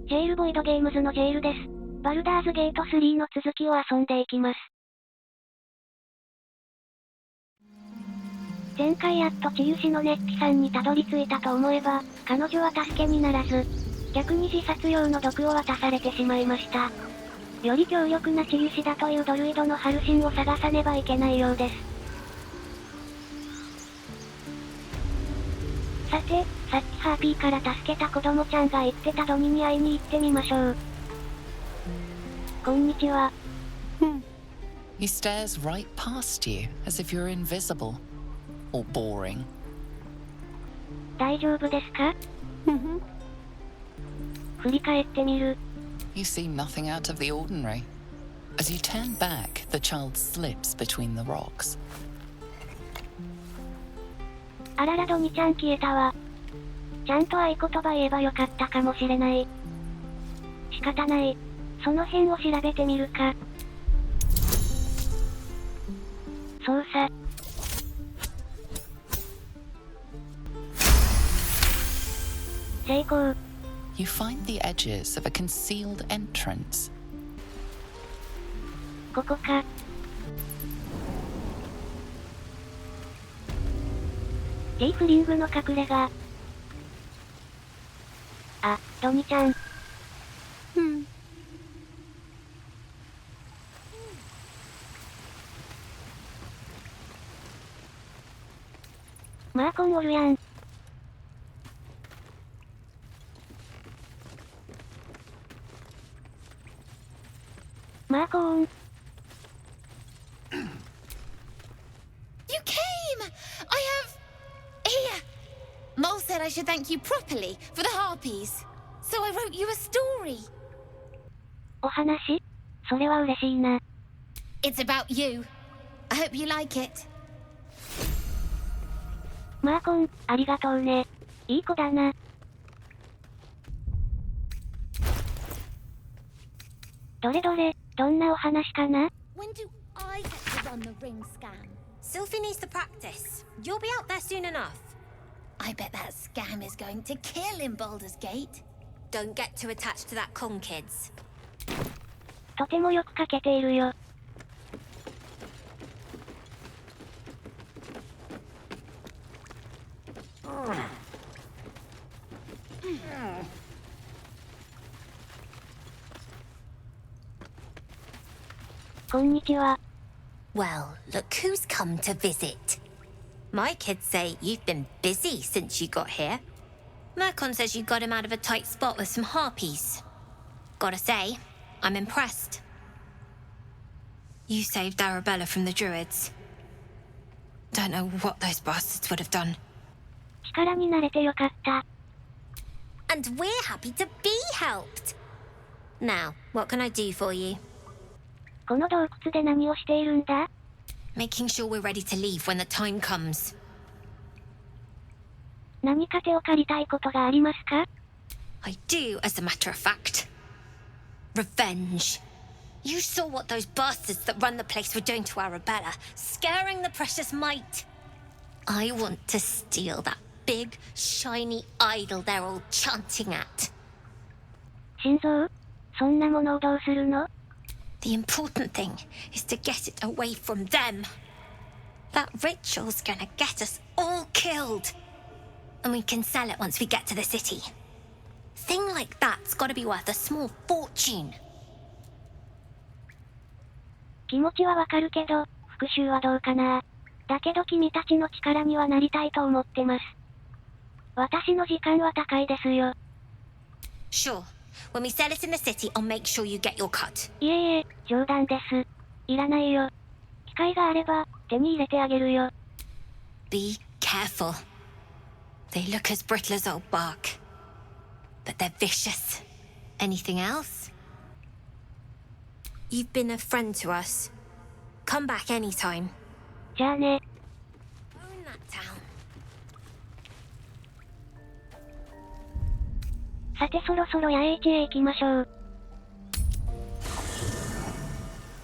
ジェイルボイドゲームズのジェイルです。バルダーズゲート3の続きを遊んでいきます。前回やっと治癒士のネッピさんにたどり着いたと思えば、彼女は助けにならず、逆に自殺用の毒を渡されてしまいました。より強力な治癒士だというドルイドのハルシンを探さねばいけないようです。さて、さっきハーピーから助けた子供ちゃんが言ってたドニに会いに行ってみましょう。こんにちは。He stares right past you, as if you're invisible. Or boring. 大丈夫ですか？振り返ってみる。You see nothing out of the ordinary. As you turn back, the child slips between the rocks. あららドニちゃん消えたわ。ちゃんと合言葉言えばよかったかもしれない。仕方ない。その辺を調べてみるか。そうさ。成功。You find the edges of a concealed entrance. ここか。ジェイフリングの隠れ家。あ、ドニちゃん。マーコンおるやん。マーコーン。You came! I have... Here! Mole said I should thank you properly for the harpies. So I wrote you a story. お話？それは嬉しいな。It's about you. I hope you like it. マーコン、ありがとうね。いい子だな。どれどれ、どんなお話かな？ When do I get to run the ring scam? Sylphie needs to practice. You'll be out there soon enough. I bet that scam is going to kill in Baldur's Gate. Don't get too attached to that con, kids. とてもよく書けているよ。こんにちは。 Well, look who's come to visit. My kids say you've been busy since you got here. Mercon says you got him out of a tight spot with some harpies. Gotta say, I'm impressed. You saved Arabella from the druids. Don't know what those bastards would have done. 力になれてよかった。And we're happy to be helped. Now, what can I do for you? この洞窟で何をしているんだ？ Making sure we're ready to leave when the time comes. 何か手を借りたいことがありますか？ I do, as a matter of fact. Revenge. You saw what those bastards that run the place were doing to Arabella, scaring the precious mite. I want to steal that big, shiny idol they're all chanting at. 心臓？そんなものをどうするの？ The important thing is to get it away from them. That ritual's gonna get us all killed. And we can sell it once we get to the city. Thing like that's gotta be worth a small fortune. 気持ちはわかるけど、復讐はどうかな。だけど君たちの力にはなりたいと思ってます。私の時間は高いですよ。Sure. When we sell it in the city, I'll make sure you get your cut. いえいえ、冗談です。いらないよ。機会があれば、手に入れてあげるよ。Be careful. They look as brittle as old bark. But they're vicious. Anything else? You've been a friend to us. Come back anytime. じゃあね。 Own that town. さてそろそろ野営地へ行きましょう。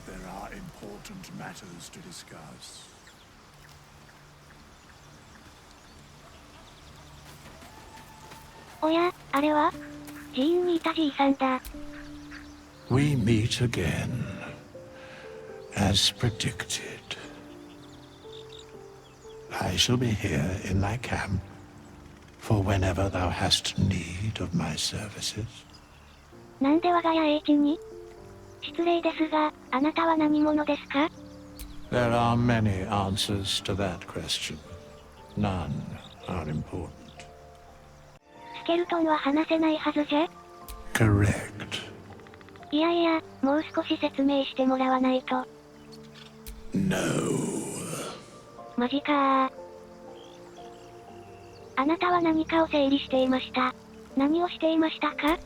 There are important matters to discuss. おや、あれは？自由にいたじいさんだ。We meet again, as predicted. I shall be here in thy camp, for whenever thou hast need of my services. なんで我が家 H に？失礼ですが、あなたは何者ですか？ There are many answers to that question. None are important. スケルトンは話せないはずじゃ？ Correct. いやいや、もう少し説明してもらわないと。No. マジかー。あなたは何かを整理していました。何をしていましたか？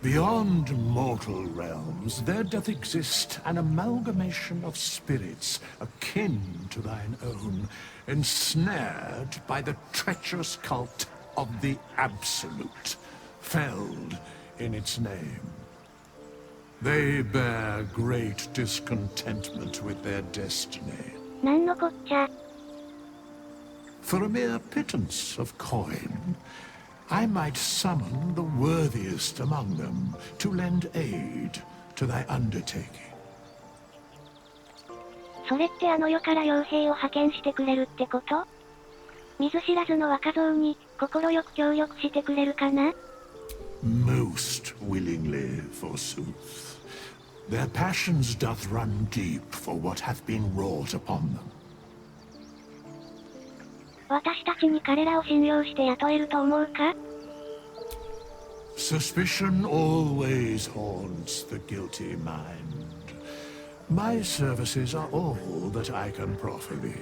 Beyond mortal realms, there doth exist an amalgamation of spirits akin to thine own, ensnared by the treacherous cult of the Absolute, felled in its name. They bear great discontentment with their destiny. なんのこっちゃ。For a mere pittance of coin, I might summon the worthiest among them to lend aid to thy undertaking. それってあの世から傭兵を派遣してくれるってこと？見ず知らずの若造に、快く協力してくれるかな？ Most willingly, forsooth. Their passions doth run deep for what hath been wrought upon them. 私たちに彼らを信用して雇えると思うか？ Suspicion always haunts the guilty mind. My services are all that I can proffer thee.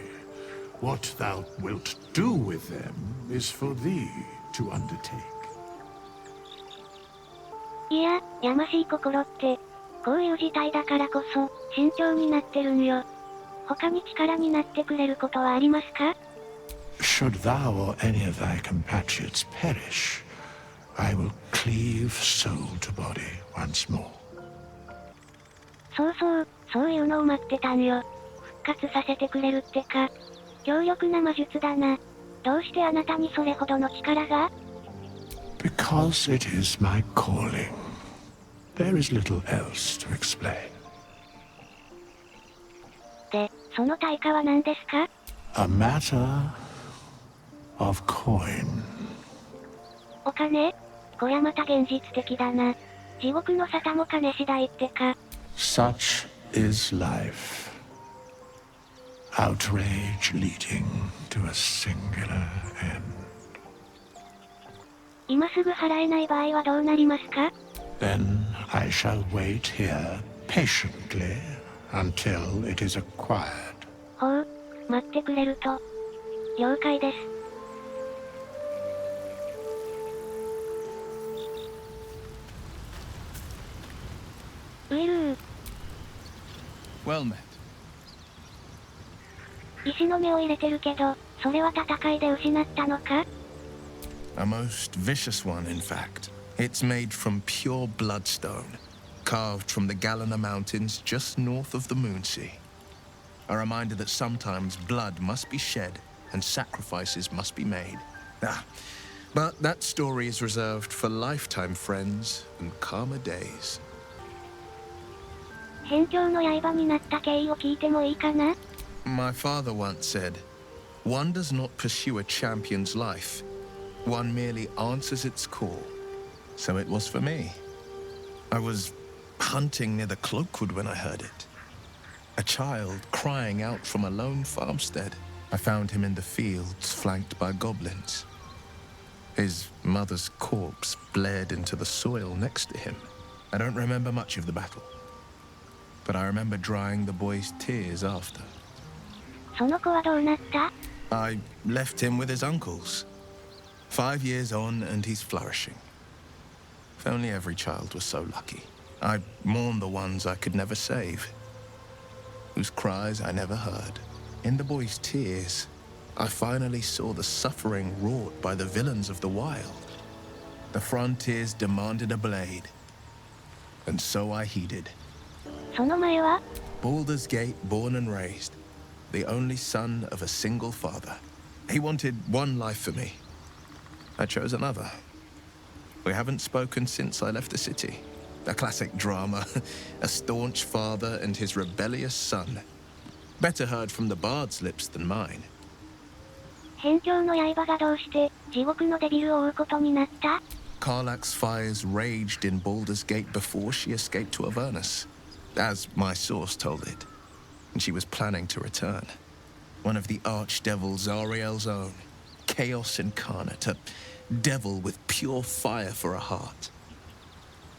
What thou wilt do with them is for thee to undertake. いや、やましい心って、こういう事態だからこそ、慎重になってるんよ。他に力になってくれることはありますか？ Should thou or any of thy compatriots perish, I will cleave soul to body once more. そういうのを待ってたんよ。復活させてくれるってか。強力な魔術だな。どうしてあなたにそれほどの力が？ Because it is my calling. There is little else to explain. で、その対価は何ですか？ A matter of coin. お金？こりゃまた現実的だな。地獄の沙汰も金次第ってか。 Such is life. Outrage leading to a singular end. 今すぐ払えない場合はどうなりますか？ Then I shall wait here patiently until it is acquired. ほう、待ってくれると。了解です。ウィルー。Well met. 石の目を入れてるけど、それは戦いで失ったのか？ A most vicious one, in fact. It's made from pure bloodstone, carved from the Galena Mountains just north of the Moonsea. A reminder that sometimes blood must be shed and sacrifices must be made. But that story is reserved for lifetime friends and calmer days. 辺境の刃になった経緯を聞いてもいいかな？ My father once said, "One does not pursue a champion's life. One merely answers its call." So it was for me. I was hunting near the Cloakwood when I heard it. A child crying out from a lone farmstead. I found him in the fields, flanked by goblins. His mother's corpse bled into the soil next to him. I don't remember much of the battle, but I remember drying the boy's tears after. その子はどうなった？ I left him with his uncles. 5 years on, and he's flourishing. If only every child was so lucky. I mourn the ones I could never save, whose cries I never heard. In the boy's tears, I finally saw the suffering wrought by the villains of the wild. The frontiers demanded a blade, and so I heeded. その前は？ Baldur's Gate, born and raised, the only son of a single father. He wanted one life for me. I chose another. We haven't spoken since I left the city. A classic drama. A staunch father and his rebellious son. Better heard from the bard's lips than mine. 辺境の刃がどうして地獄のデビルを追うことになった？ Karlach's fires raged in Baldur's Gate before she escaped to Avernus, as my source told it. And she was planning to return. One of the archdevils Zariel's own. Chaos incarnate, a devil with pure fire for a heart.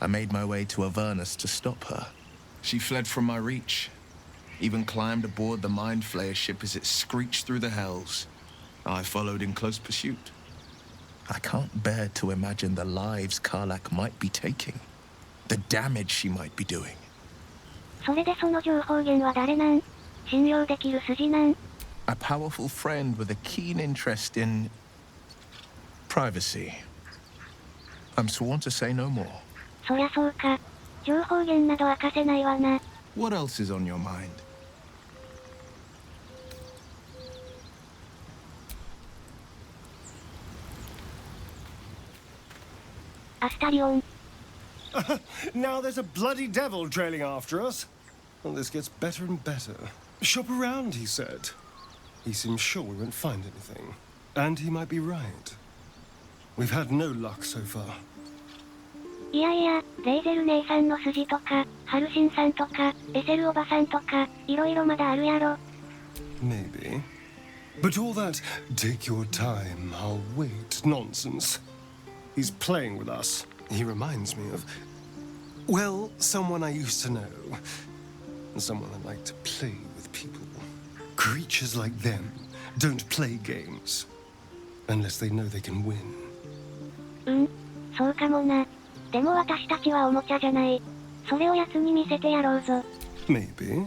I made my way to Avernus to stop her. She fled from my reach. Even climbed aboard the Mind Flayer ship as it screeched through the hells. I followed in close pursuit. I can't bear to imagine the lives Karlach might be taking. The damage she might be doing. それでその情報源は誰なん？信用できる筋なん？ A powerful friend with a keen interest in privacy. I'm sworn to say no more. そりゃそうか。情報源など明かせないわな。 What else is on your mind? アスタリオン。 Now there's a bloody devil trailing after us. Well, this gets better and better. Shop around, he said. He seems sure we won't find anything. And he might be right. We've had no luck so far. いやいや、レイゼル姉さんの筋とか、ハルシンさんとか、エセルおばさんとか、いろいろまだあるやろ。 Maybe. But all that, take your time, I'll wait nonsense. He's playing with us. He reminds me of, well, someone I used to know. Someone that liked to play with people. Creatures like them don't play games. Unless they know they can win. そうかもな。でも私たちはおもちゃじゃない。それを奴に見せてやろうぞ。 Maybe.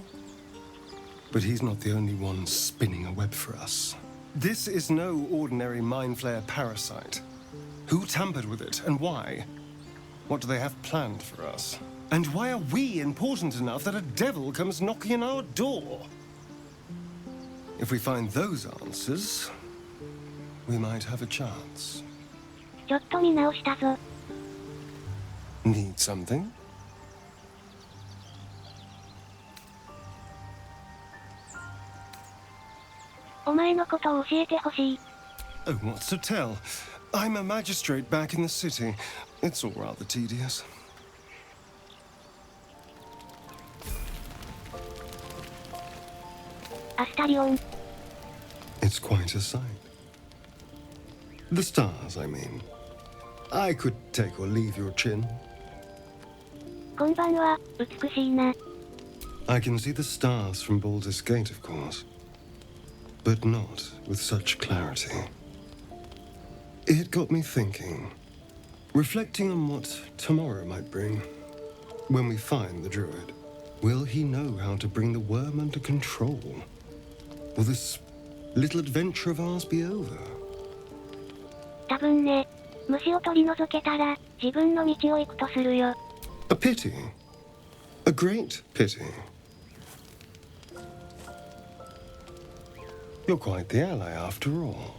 But he's not the only one spinning a web for us. This is no ordinary Mind Flayer parasite. Who tampered with it, and why? What do they have planned for us? And why are we important enough that a devil comes knocking on our door? If we find those answers, we might have a chance. ちょっと見直したぞ。 Need something? お前のことを教えてほしい。 Oh, what's to tell? I'm a magistrate back in the city. It's all rather tedious. アスタリオン。 It's quite a sight. The stars, I mean. I could take or leave your chin. こんばんは、美しいな。 I can see the stars from Baldur's Gate, of course. But not with such clarity. It got me thinking, reflecting on what tomorrow might bring. When we find the druid, will he know how to bring the worm under control? Will this little adventure of ours be over? 多分ね、虫を取り除けたら、自分の道を行くとするよ。 A pity. A great pity. You're quite the ally after all.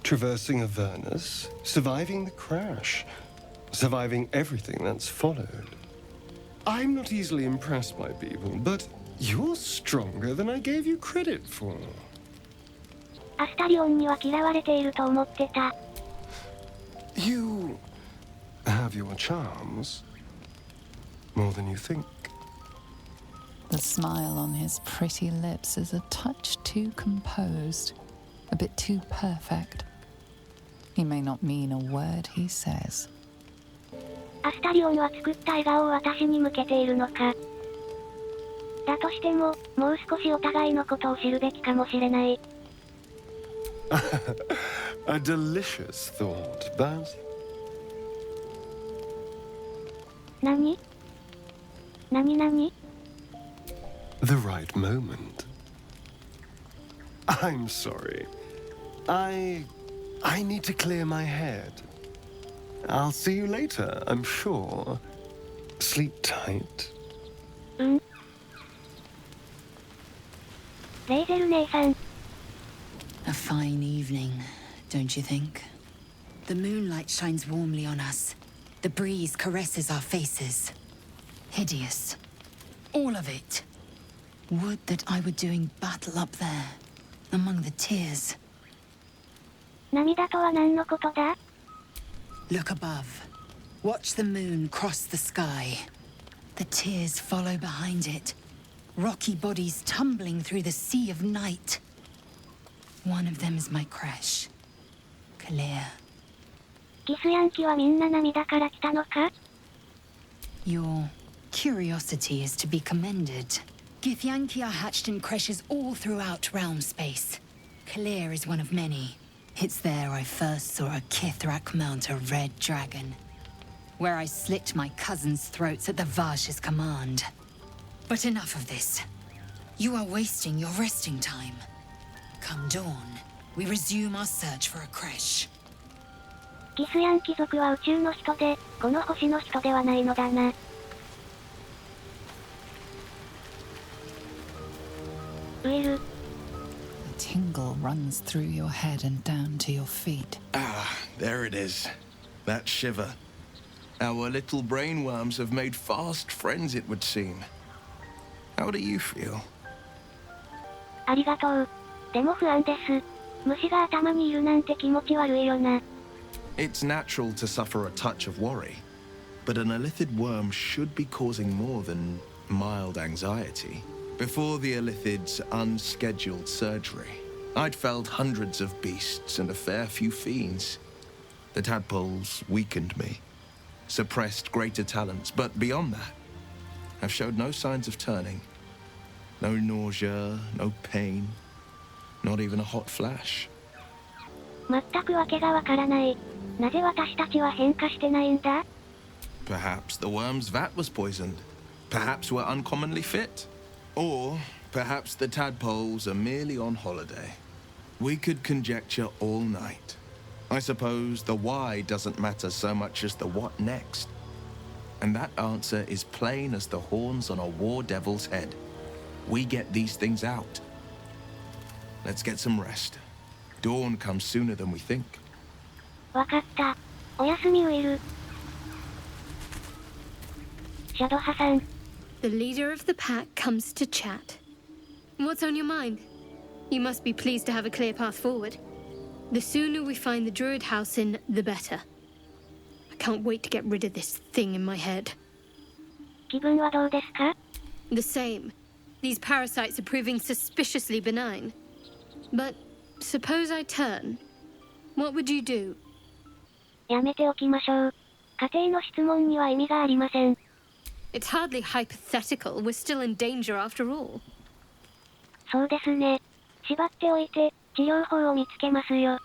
Traversing Avernus, surviving the crash, surviving everything that's followed. I'm not easily impressed by people, but you're stronger than I gave you credit for. アスタリオンには嫌われていると思ってた。 You have your charms. More than you think. The smile on his pretty lips is a touch too composed, a bit too perfect. He may not mean a word he says. アスタリオンは作った笑顔を私に向けているのか。だとしても、もう少しお互いのことを知るべきかもしれない。A delicious thought, but... 何？ The right moment. I'm sorry. I need to clear my head. I'll see you later, I'm sure. Sleep tight. レイゼル姉さん。 A fine evening, don't you think? The moonlight shines warmly on us, The breeze caresses our faces. Hideous. All of it. Would that I were doing battle up there, among the tears. 涙とは何のことだ? Look above. Watch the moon cross the sky. The tears follow behind it. Rocky bodies tumbling through the sea of night. One of them is my crash. Clear. ギスヤンキはみんな涙から来たのか? Your curiosity is to be commended. Githyanki are hatched in creches all throughout realm space. Clear is one of many. It's there I first saw a Kithrak mount a red dragon. Where I slit my cousins' throats at the Vash's command. But enough of this. You are wasting your resting time. Come dawn, we resume our search for a creche. ギスヤン貴族は宇宙の人で、この星の人ではないのだな。ウィル。 A tingle runs through your head and down to your feet. Ah, there it is. That shiver. Our little brainworms have made fast friends, it would seem. How do you feel? ありがとう。でも不安です。虫が頭にいるなんて気持ち悪いよな。It's natural to suffer a touch of worry, but an illithid worm should be causing more than mild anxiety. Before the illithid's unscheduled surgery, I'd felled hundreds of beasts and a fair few fiends. The tadpoles weakened me, suppressed greater talents, but beyond that, I've showed no signs of turning. No nausea, no pain, not even a hot flash. 全くわけがわからない。なぜ私たちは変化してないんだ? Perhaps the worm's vat was poisoned. Perhaps we're uncommonly fit. Or perhaps the tadpoles are merely on holiday. We could conjecture all night. I suppose the why doesn't matter so much as the what next. And that answer is plain as the horns on a war devil's head. We get these things out. Let's get some rest. Dawn comes sooner than we think. わかった。おやすみウィル。シャドハさん。 The leader of the pack comes to chat. What's on your mind? You must be pleased to have a clear path forward. The sooner we find the druid house in, the better. I can't wait to get rid of this thing in my head. 気分はどうですか? The same. These parasites are proving suspiciously benign. But suppose I turn. What would you do? やめておきましょう。家庭の質問には意味がありません。It's hardly hypothetical. We're still in danger after all. そうですね。縛っておいて、治療法を見つけますよ。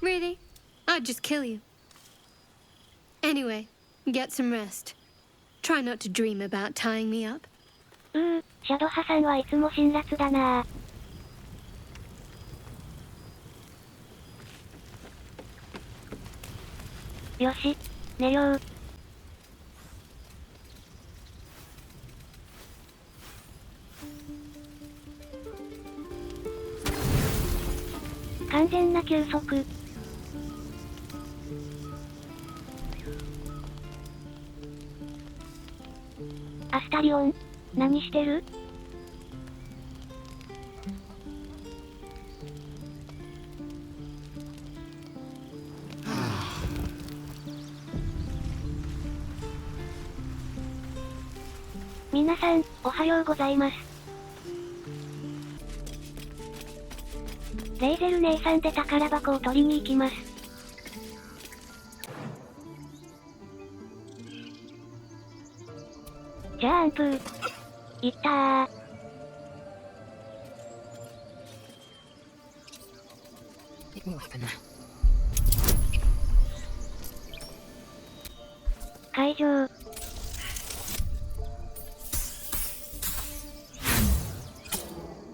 Really? I'd just kill you. Anyway, get some rest. Try not to dream about tying me up. シャドハさんはいつも辛辣だなぁ。よし、寝よう。完全な休息。アスタリオン、何してる？皆さん、おはようございます。レイゼル姉さんで宝箱を取りに行きます。じゃあアンプー。いったー。会場。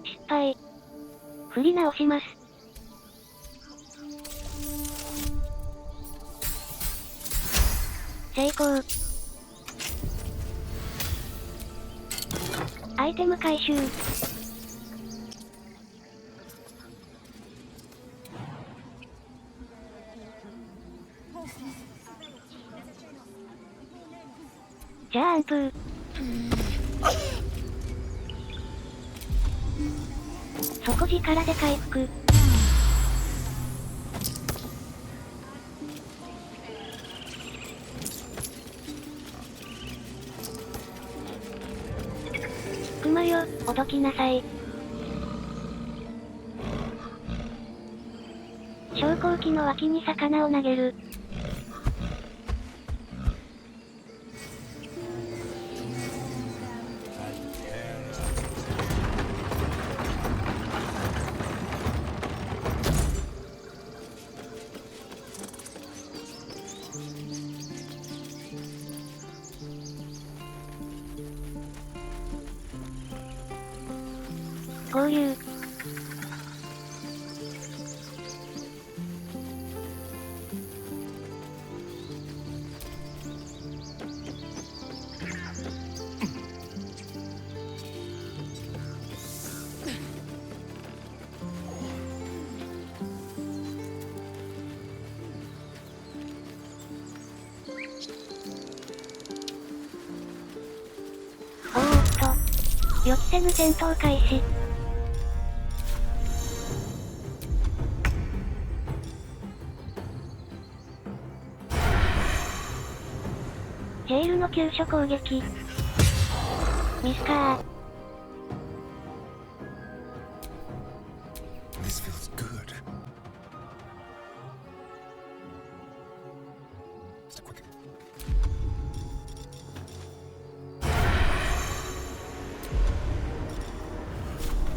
失敗。振り直します。成功。アイテム回収。じゃあアンプー。底力で回復。クマよ、おどきなさい。昇降機の脇に魚を投げる。合流。予期せぬ戦闘開始。ジェイルの急所攻撃。ミスカー。This feels good. So quick.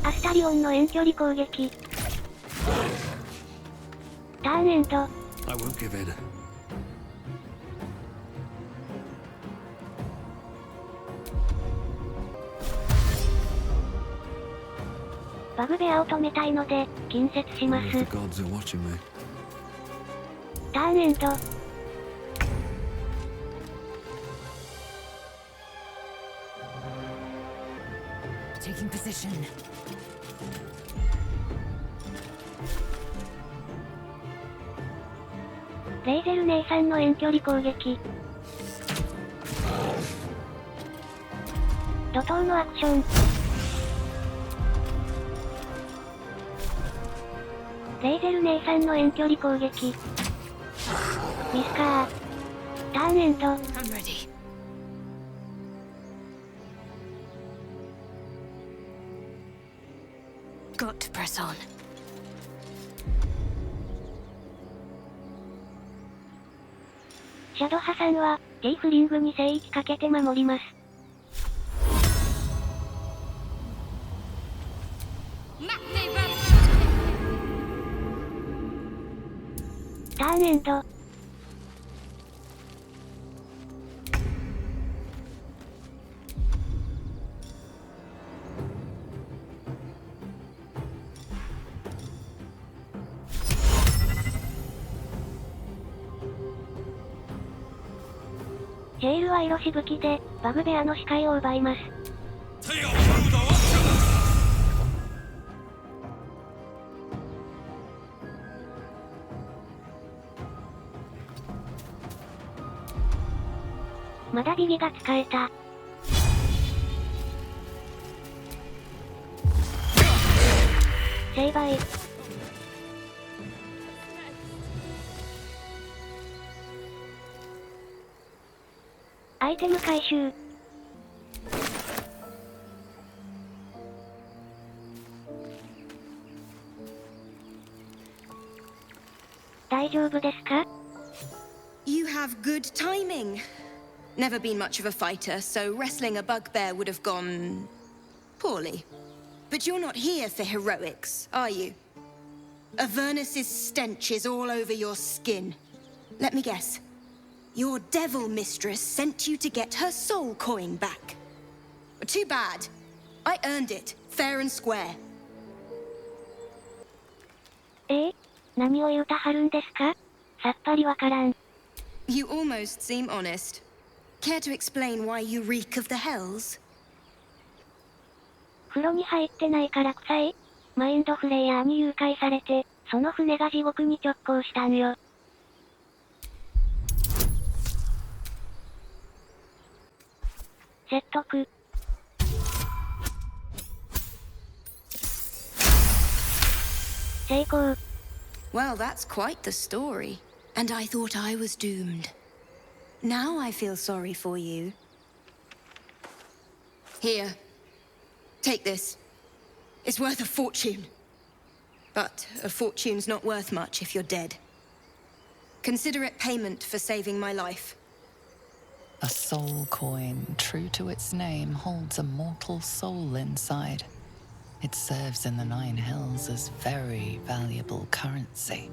アスタリオンの遠距離攻撃。ターンエンド。I won't give in. バグベアを止めたいので、近接します。The gods are watching me. ターンエンド。Taking position. レイゼル姉さんの遠距離攻撃。怒涛のアクション。レイゼル姉さんの遠距離攻撃。ミスカー。ターンエンド。I'm ready. Got to press on. シャドハさんは、ティーフリングに聖域かけて守ります。ターンエンド。ジェイルは色しぶきで、バグベアの視界を奪います。まだビギが使えた。成敗。アイテム回収。大丈夫ですか？ You have good timing. Never been much of a fighter, so wrestling a bugbear would have gone poorly. But you're not here for heroics, are you? Avernus's stench is all over your skin. Let me guess. Your devil mistress sent you to get her soul coin back. Too bad. I earned it, fair and square. 何を言うたはるんですか？さっぱりわからん。You almost seem honest. Care to explain why you reek of the hells? 風呂に入ってないから臭い？マインドフレイヤーに誘拐されて、その船が地獄に直行したんよ。説得。成功。 Well, that's quite the story. And I thought I was doomed. Now I feel sorry for you. Here. Take this. It's worth a fortune. But a fortune's not worth much if you're dead. Consider it payment for saving my life. A soul coin, true to its name, holds a mortal soul inside. It serves in the Nine Hells as very valuable currency.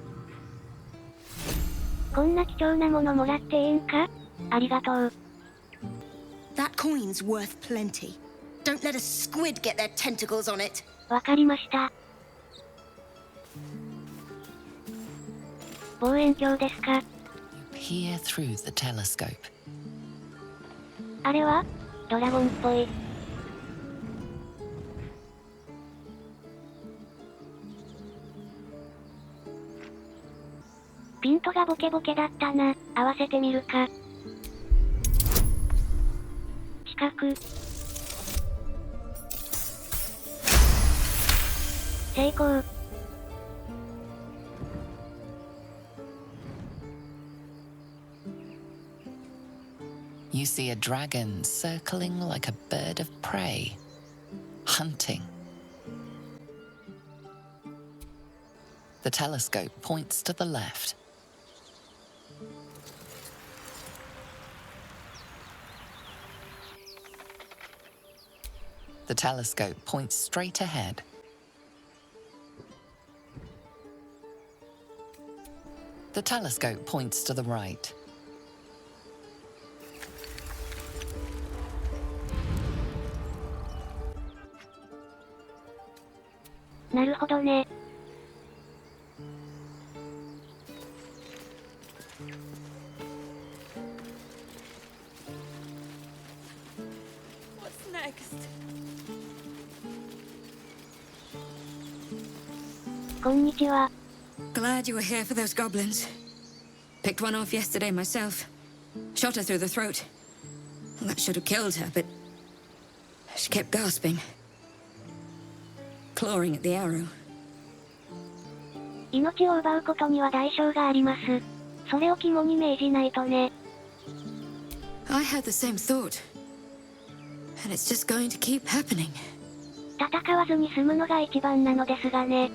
こんな貴重なものもらっていいんか？ありがとう。 That coin's worth plenty. Don't let a squid get their tentacles on it. わかりました。望遠鏡ですか？ Peer through the telescope. あれはドラゴンっぽい。ピントがボケボケだったな。合わせてみるか。近く。成功。 You see a dragon circling like a bird of prey, hunting. The telescope points to the left. The telescope points straight ahead. The telescope points to the right. .なるほどね。 What's next? こんにちは。 Glad you were here for those goblins. Picked one off yesterday myself. Shot her through the throat. Well, that should have killed her, but she kept gasping. Clawing at the arrow. 命を奪うことには代償があります。それを肝に銘じないとね。 I had the same thought. And it's just going to keep happening. 戦わずに済むのが一番なのですがね。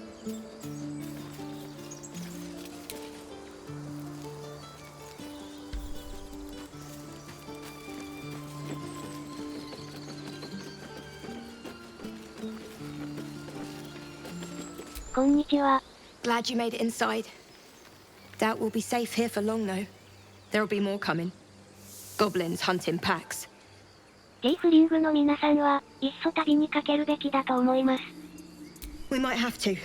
こんにちは。 Glad you made it inside. Doubt we'll be safe here for long, though. There'll be more coming. Goblins hunt in packs. ゲイフリングの皆さんは、いっそ旅にかけるべきだと思います。 We might have to.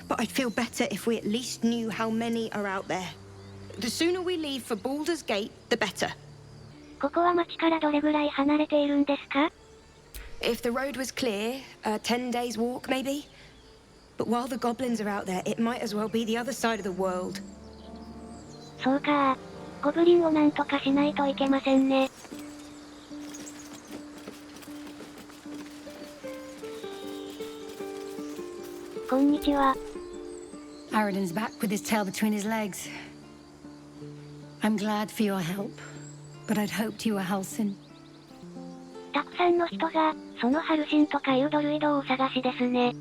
But I'd feel better if we at least knew how many are out there. The sooner we leave for Baldur's Gate, the better. ここは町からどれぐらい離れているんですか？ If the road was clear, a 10 days walk, maybe? But while the goblins are out there, it might as well be the other side of the world. そうか。ゴブリンをなんとかしないといけませんね。 こんにちは。 Aradin's back with his tail between his legs. I'm glad for your help, but I'd hoped you were Halsin. たくさんの人が、そのハルシンとかいうドルイドをお探しですね。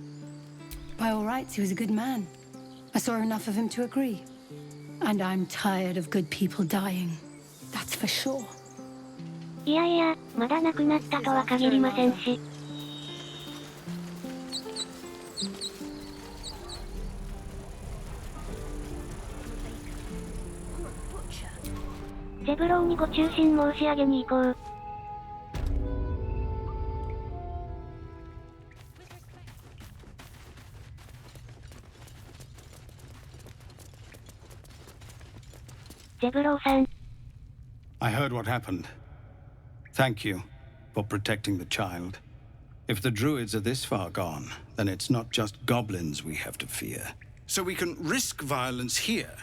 By all rights, he was a good man. I saw enough of him to agree. And I'm tired of good people dying. That's for sure. いやいや、まだ亡くなったとは限りませんし。ゼブローにご中心申し上げに行こう。ゼブローさん。 I heard what happened. Thank you for protecting the child. If the druids are this far gone, then it's not just goblins we have to fear. So we can risk violence here,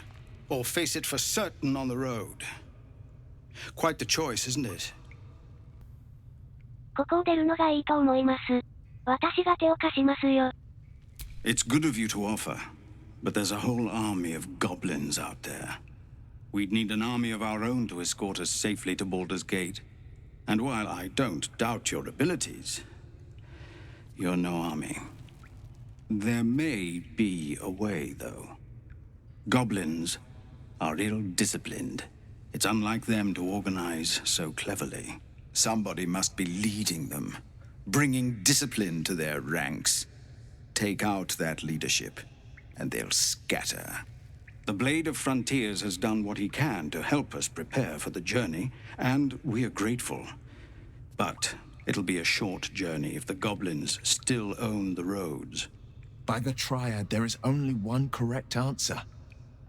or face it for certain on the road. Quite the choice, isn't it? ここを出るのがいいと思います。私が手を貸しますよ。It's good of you to offer, but there's a whole army of goblins out there. We'd need an army of our own to escort us safely to Baldur's Gate. And while I don't doubt your abilities, you're no army. There may be a way, though. Goblins are ill-disciplined. It's unlike them to organize so cleverly. Somebody must be leading them, bringing discipline to their ranks. Take out that leadership, and they'll scatter. The Blade of Frontiers has done what he can to help us prepare for the journey, and we are grateful. But it'll be a short journey if the goblins still own the roads. By the Triad, there is only one correct answer.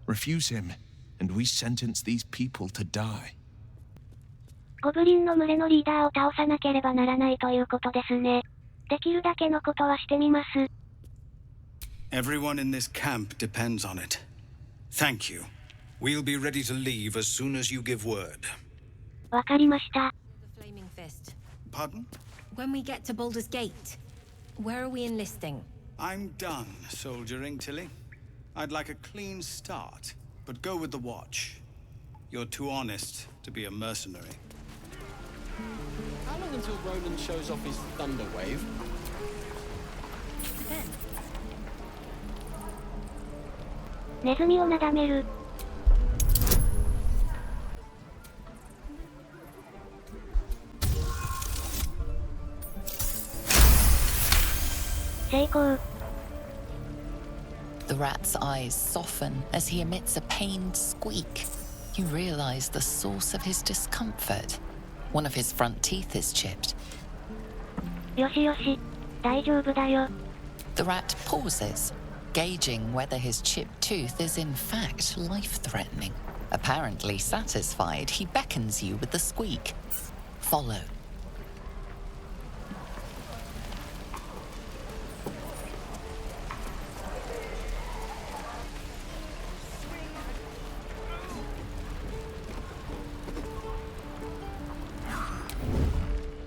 Refuse him, and we sentence these people to die. ゴブリンの群れのリーダーを倒さなければならないということですね。できるだけのことはしてみます。Everyone in this camp depends on it. Thank you. We'll be ready to leave as soon as you give word. わかりました。 The Flaming Fist. Pardon? When we get to Baldur's Gate, where are we enlisting? I'm done soldiering, Tilly. I'd like a clean start, but go with the watch. You're too honest to be a mercenary. How long until Roland shows off his thunder wave? Ben. ネズミをなだめる。成功。 The rat's eyes soften as he emits a pained squeak. You realize the source of his discomfort. One of his front teeth is chipped. よしよし、大丈夫だよ。 The rat pauses, gauging whether his chipped tooth is in fact life-threatening. Apparently satisfied, he beckons you with the squeak. Follow.「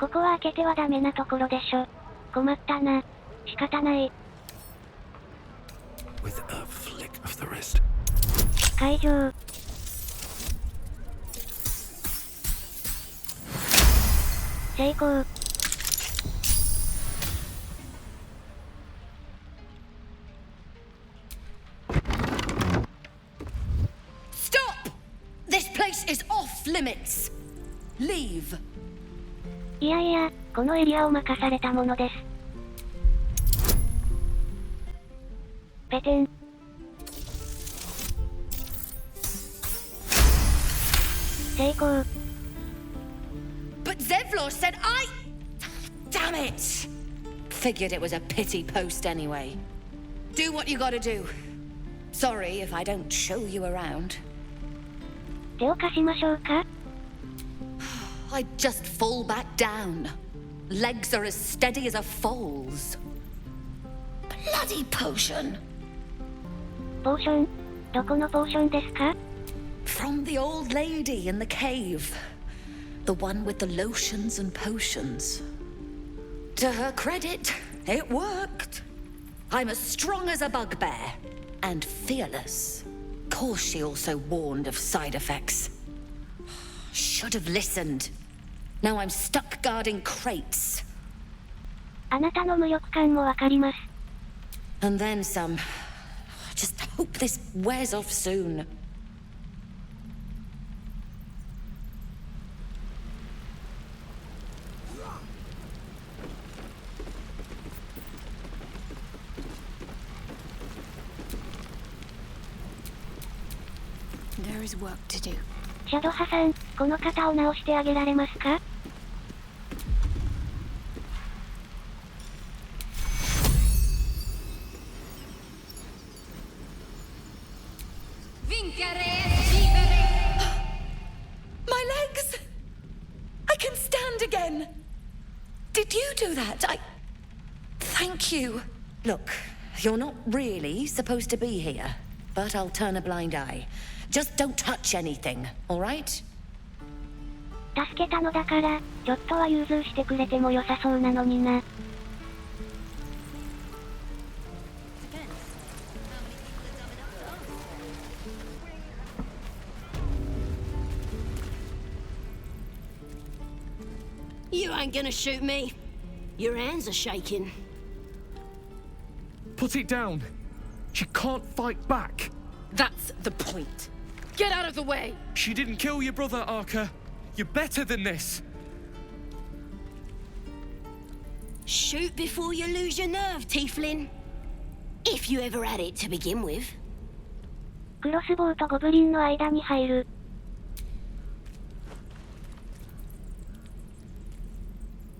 ここは開けてはダメなところでしょ。困ったな。仕方ない。 With a flick of the wrist. 解錠。成功。 Stop! This place is off limits. Leave. いやいや、このエリアを任されたものです。ペテン。成功。 But Zevlor said Damn it! Figured it was a pity post anyway. Do what you gotta do. Sorry if I don't show you around. 手を貸しましょうか。 I'd just fall back down. Legs are as steady as a foal's. Bloody potion! ポーション。どこのポーションですか？ From the old lady in the cave. The one with the lotions and potions. To her credit, it worked. I'm as strong as a bugbear. And fearless. Course she also warned of side effects. Should have listened. Now I'm stuck guarding crates. あなたの無力感もわかります。 And then some. Just hope this wears off soon. There is work to do. シャドハさん、この方を直してあげられますか？ My legs! I can stand again! Did you do that? Thank you. Look, you're not really supposed to be here, but I'll turn a blind eye. Just don't touch anything, all right? 助けたのだから、ちょっとは融通してくれても良さそうなのにな。You ain't gonna shoot me. Your hands are shaking. Put it down. She can't fight back. That's the point. Get out of the way! She didn't kill your brother, Arca. You're better than this. Shoot before you lose your nerve, Tiefling. If you ever had it to begin with. クロスボウとゴブリンの間に入る。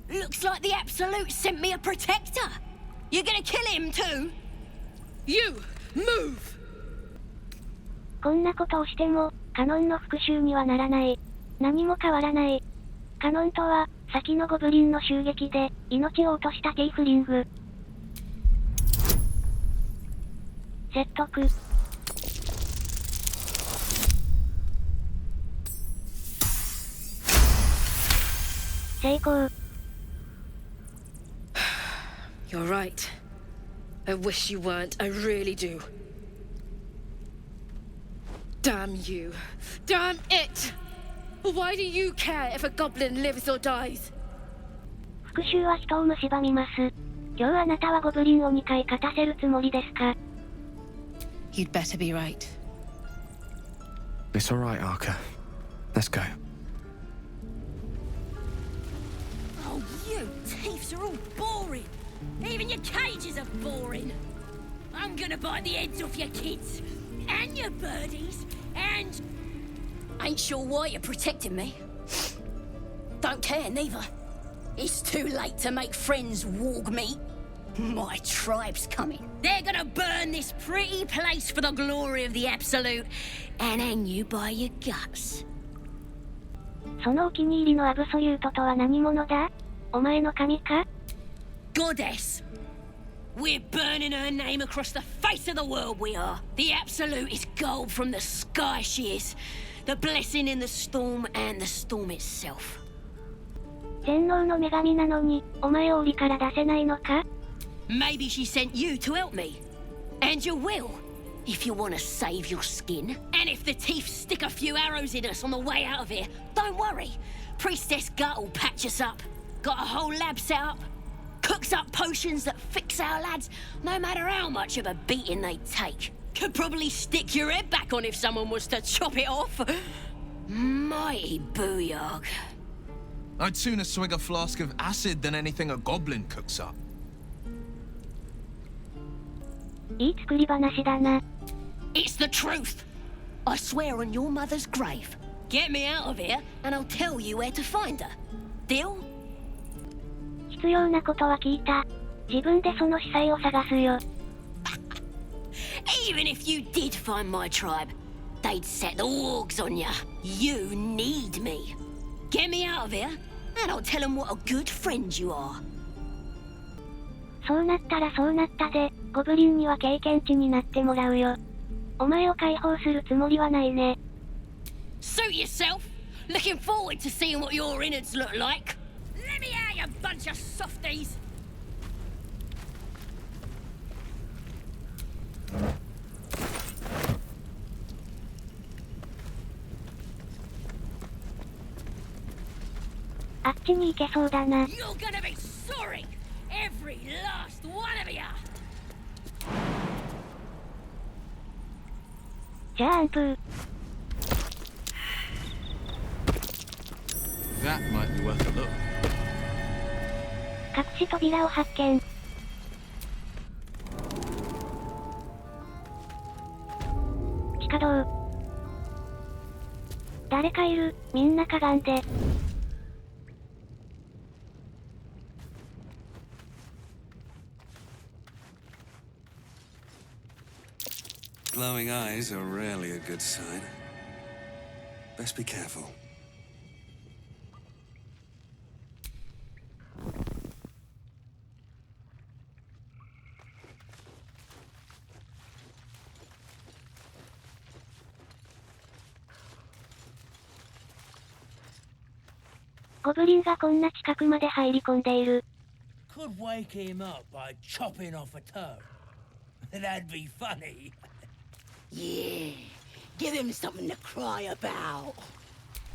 Looks like the Absolute sent me a protector. You're gonna kill him too? You, move! こんなことをしても、カノンの復讐にはならない。何も変わらない。カノンとは、先のゴブリンの襲撃で、命を落としたティーフリング。説得。成功。You're right. I wish you weren't, I really do. Damn you. Damn it! Why do you care if a goblin lives or dies? 復讐は人を蝕みます。今日あなたはゴブリンを2回勝たせるつもりですか？ You'd better be right. It's all right, Arca. Let's go. Oh, you thieves are all boring. Even your cages are boring. I'm gonna bite the heads off your kids. And your birdies. And... Ain't sure why you're protecting me. Don't care, neither. It's too late to make friends, warg meat. My tribe's coming. They're gonna burn this pretty place for the glory of the Absolute. And hang you by your guts. そのお気に入りのアブソリュートとは何者だ？お前の神か？ Goddess. We're burning her name across the face of the world, we are. The Absolute is gold from the sky, she is. The blessing in the storm and the storm itself. 全能の女神なのに、お前を檻から出せないのか？ Maybe she sent you to help me. And you will, if you want to save your skin. And if the teeth stick a few arrows in us on the way out of here, don't worry. Priestess Gut will patch us up. Got a whole lab set up. Cooks up potions that fix our lads, no matter how much of a beating they take. Could probably stick your head back on if someone was to chop it off. Mighty booyog. I'd sooner swig a flask of acid than anything a goblin cooks up. いい作り話だな。 It's the truth. I swear on your mother's grave. Get me out of here, and I'll tell you where to find her. Deal? 必要なことは聞いた。自分でその司祭を探すよ。Even if you did find my tribe, they'd set the wargs on ya. You need me. Get me out of here, and I'll tell them what a good friend you are. そうなったらそうなったで、ゴブリンには経験値になってもらうよ。お前を解放するつもりはないね。Suit yourself. Looking forward to seeing what your innards look like. Let me out, you bunch of softies.あっちに行けそうだな。 You're gonna be sorry, every last one of you. じゃあアンプー。 That might be worth a look. 隠し扉を発見。地下道。誰かいる、みんなかがんで。 Glowing eyes are rarely a good sign. Best be careful. ゴブリンがこんな近くまで入り込んでいる。Could wake him up by chopping off a toe. That'd be funny. Yeah, give him something to cry about.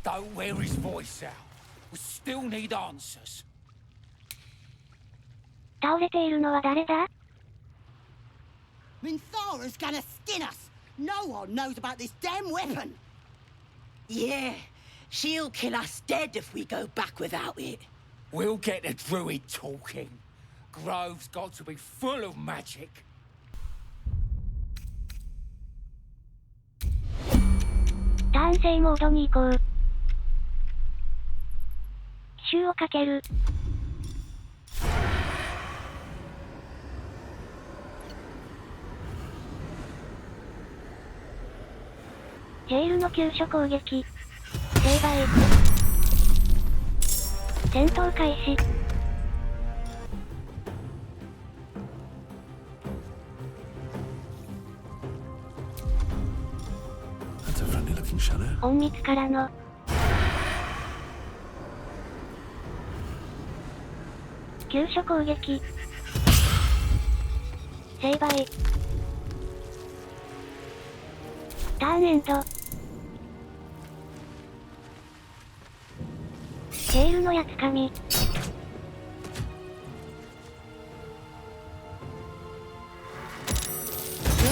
Don't wear his voice out. We still need answers. 倒れているのは誰だ？ Minthara's gonna skin us. No one knows about this damn weapon. Yeah, she'll kill us dead if we go back without it. We'll get the druid talking. Grove's got to be full of magic. ターン制モードに行こう。奇襲をかける。ジェイルの急所攻撃。成敗。戦闘開始。隠密からの急所攻撃。成敗。ターンエンド。ジェイルのやつかみ。う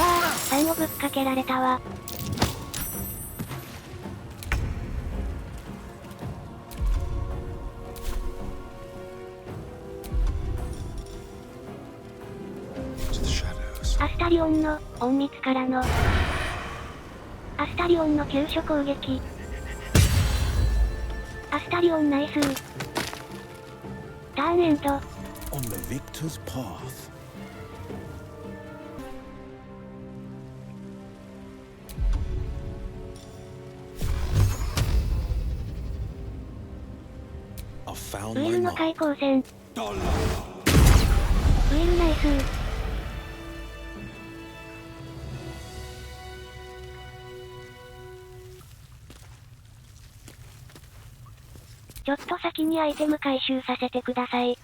わぁ、3をぶっかけられたわ。アスタリオンの隠密からのアスタリオンの急所攻撃。アスタリオンナイスー。ターンエンド。 On the victor's path. I found ウィル my の mark. 開口戦。ウィルナイスー。ちょっと先にアイテム回収させてください。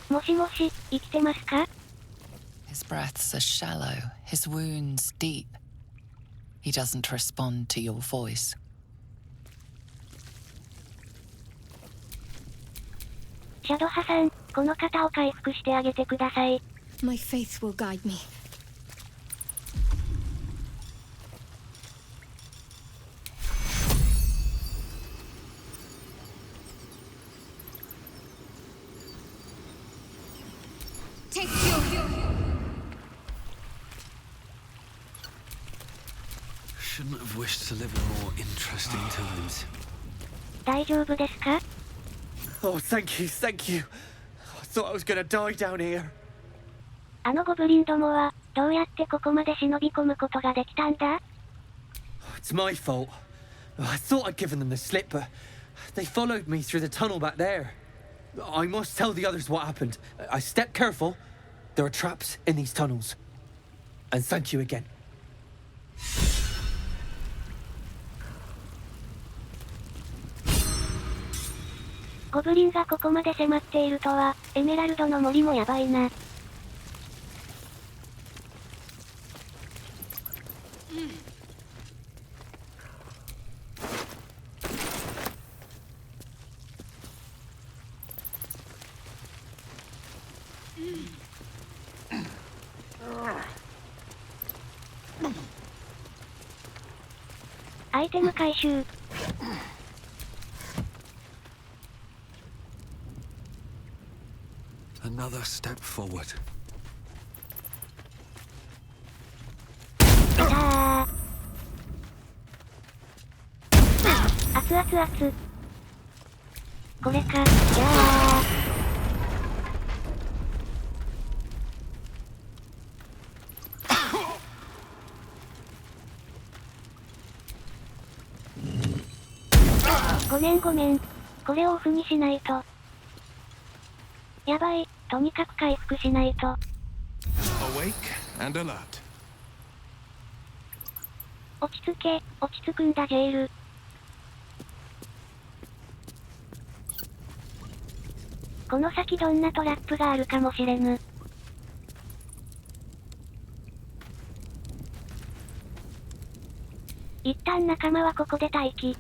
もしもし、生きてますか？ His breaths are shallow, his wounds deep. He doesn't respond to your voice. シャドハさん、この方を回復してあげてください。My faith will guide me. Shouldn't have wished to live in more interesting times. 大丈夫ですか？ Oh, thank you, thank you. I thought I was gonna die down here. あのゴブリンどもは、どうやってここまで忍び込むことができたんだ？ It's my fault. I thought I'd given them the slip, but they followed me through the tunnel back there. I must tell the others what happened. I stepped careful. There are traps in these tunnels. And thank you again. ゴブリンがここまで迫っているとは、エメラルドの森もやばいな。アイテム回収。Another step forward. さあ。熱々熱。これか。じゃあ。ごめん。これをオフにしないと。やばい。とにかく回復しないと。Awake and alert. 落ち着け、落ち着くんだジェイル。この先どんなトラップがあるかもしれぬ。一旦仲間はここで待機。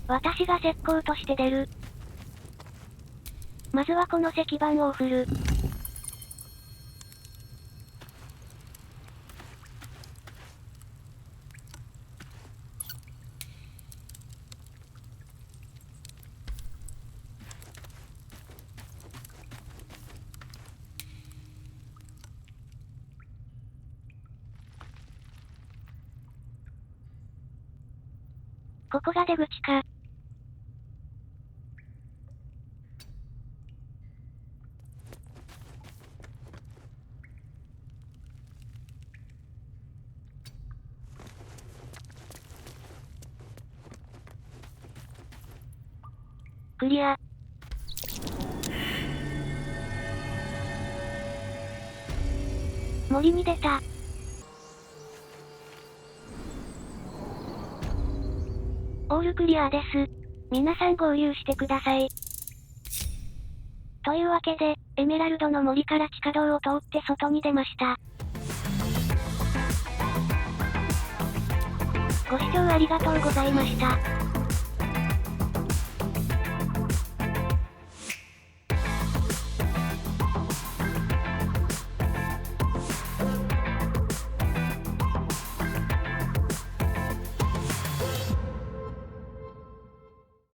私が石膏として出る。まずはこの石板を振る。ここが出口か。クリア。森に出た。オールクリアです。皆さん合流してください。というわけで、エメラルドの森から地下道を通って外に出ました。ご視聴ありがとうございました。